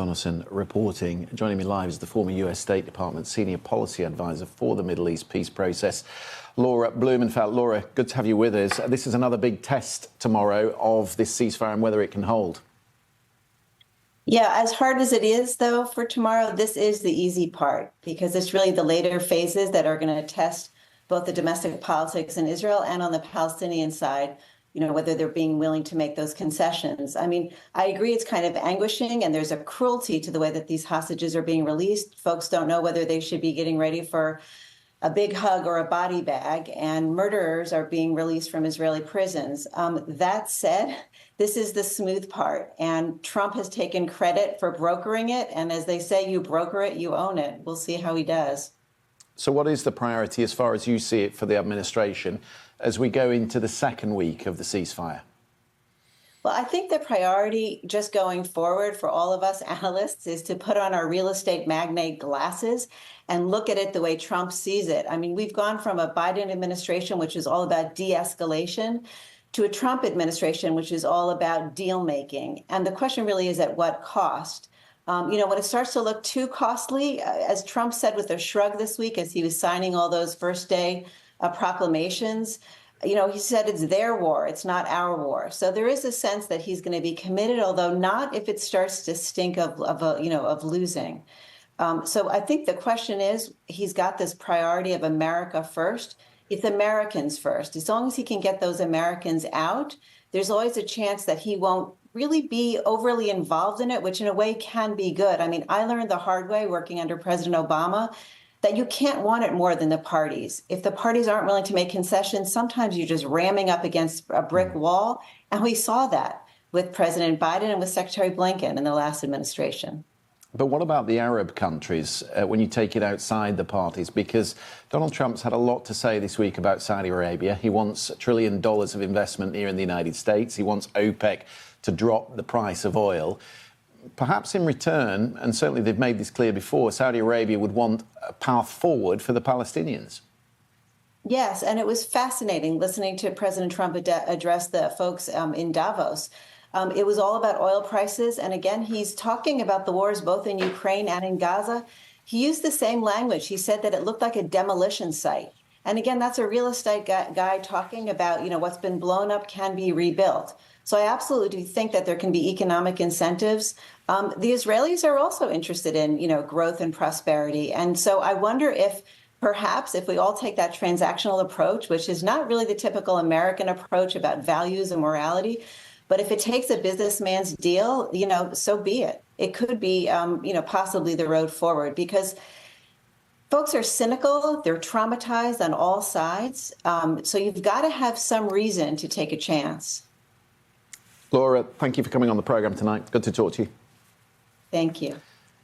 Jonathan reporting. Joining me live is the former US State Department Senior Policy Advisor for the Middle East peace process, Laura Blumenfeld. Laura, good to have you with us. This is another big test tomorrow of this ceasefire and whether it can hold. Yeah, as hard as it is, though, for tomorrow, this is the easy part, because it's really the later phases that are going to test both the domestic politics in Israel and on the Palestinian side, whether they're being willing to make those concessions. I mean, I agree it's kind of anguishing, and there's a cruelty to the way that these hostages are being released. Folks don't know whether they should be getting ready for a big hug or a body bag, and murderers are being released from Israeli prisons. That said, this is the smooth part, and Trump has taken credit for brokering it, and as they say, you broker it, you own it. We'll see how he does. So what is the priority as far as you see it for the administration as we go into the second week of the ceasefire? Well, I think the priority just going forward for all of us analysts is to put on our real estate magnate glasses and look at it the way Trump sees it. I mean, we've gone from a Biden administration, which is all about de-escalation, to a Trump administration, which is all about deal making. And the question really is at what cost? When it starts to look too costly, as Trump said with a shrug this week as he was signing all those first day proclamations, he said it's their war, it's not our war. So there is a sense that he's going to be committed, although not if it starts to stink of losing. So I think the question is, he's got this priority of America first. It's Americans first. As long as he can get those Americans out, there's always a chance that he won't really be overly involved in it, which in a way can be good. I mean, I learned the hard way working under President Obama that you can't want it more than the parties. If the parties aren't willing to make concessions, sometimes you're just ramming up against a brick wall. And we saw that with President Biden and with Secretary Blinken in the last administration. But what about the Arab countries when you take it outside the parties? Because Donald Trump's had a lot to say this week about Saudi Arabia. He wants $1 trillion of investment here in the United States. He wants OPEC to drop the price of oil. Perhaps in return, and certainly they've made this clear before, Saudi Arabia would want a path forward for the Palestinians. Yes, and it was fascinating listening to President Trump address the folks in Davos. It was all about oil prices. And again, he's talking about the wars both in Ukraine and in Gaza. He used the same language. He said that it looked like a demolition site. And again, that's a real estate guy talking about, what's been blown up can be rebuilt. So I absolutely do think that there can be economic incentives. The Israelis are also interested in, growth and prosperity. And so I wonder if perhaps if we all take that transactional approach, which is not really the typical American approach about values and morality, but if it takes a businessman's deal, so be it. It could be, possibly the road forward, because folks are cynical. They're traumatized on all sides. So you've got to have some reason to take a chance. Laura, thank you for coming on the program tonight. Good to talk to you. Thank you.